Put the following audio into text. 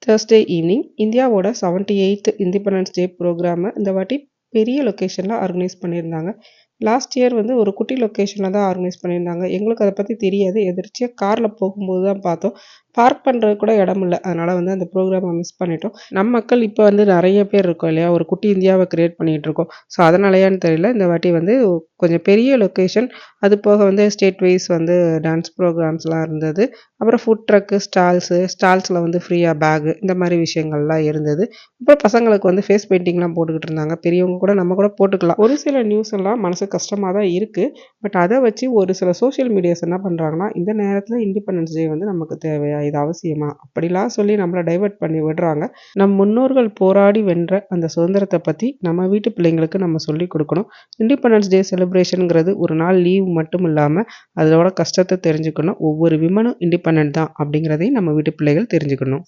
Thursday evening, இந்தியாவோட 78th independence day ப்ரோக்ராமை இந்த வாட்டி பெரிய லொக்கேஷனில் ஆர்கனைஸ் பண்ணியிருந்தாங்க. லாஸ்ட் இயர் வந்து ஒரு குட்டி லொக்கேஷனில் தான் ஆர்கனைஸ் பண்ணியிருந்தாங்க. எங்களுக்கு அதை பற்றி தெரியாது. எதிர்ச்சியாக காரில் போகும்போது தான் பார்த்தோம். பார்க் பண்ணுறது கூட இடம் இல்லை. அதனால் வந்து அந்த ப்ரோக்ராமை மிஸ் பண்ணிட்டோம். நம்ம மக்கள் இப்போ வந்து நிறைய பேர் இருக்கோம் இல்லையா, ஒரு குட்டி இந்தியாவை கிரியேட் பண்ணிகிட்டு இருக்கோம். ஸோ அதனாலயான்னு தெரியல, இந்த வாட்டி வந்து கொஞ்சம் பெரிய லொக்கேஷன், அது போக வந்து ஸ்டேட் வைஸ் வந்து டான்ஸ் ப்ரோக்ராம்ஸ்லாம் இருந்தது. அப்புறம் ஃபுட் ட்ரக்கு, ஸ்டால்ஸில் வந்து ஃப்ரீயாக பேகு, இந்த மாதிரி விஷயங்கள்லாம் இருந்தது. அப்புறம் பசங்களுக்கு வந்து ஃபேஸ் பெயிண்டிங்லாம் போட்டுக்கிட்டு இருந்தாங்க. பெரியவங்க கூட நம்ம கூட போட்டுக்கலாம். ஒரு சில நியூஸ் எல்லாம் மனசு கஷ்டமாக தான் இருக்குது. பட் அதை வச்சு ஒரு சில சோஷியல் மீடியாஸ் என்ன பண்ணுறாங்கன்னா, இந்த நேரத்தில் இண்டிபெண்டன்ஸ் டே வந்து நமக்கு தேவையா, இது அவசியமா, அப்படிலாம் சொல்லி நம்மளை டைவர்ட் பண்ணி விடுறாங்க. நம் முன்னோர்கள் போராடி வென்ற அந்த சுதந்திரத்தை பற்றி நம்ம வீட்டு பிள்ளைங்களுக்கு நம்ம சொல்லி கொடுக்கணும். இண்டிபெண்டன்ஸ் டே செலிப்ரேஷனுங்கிறது ஒரு நாள் லீவ் மட்டும் இல்லாமல் அதோட கஷ்டத்தை தெரிஞ்சுக்கணும். ஒவ்வொரு விமனும் இண்டிபெண்டன்ட் தான் அப்படிங்கிறதையும் நம்ம வீட்டு பிள்ளைகள் தெரிஞ்சுக்கணும்.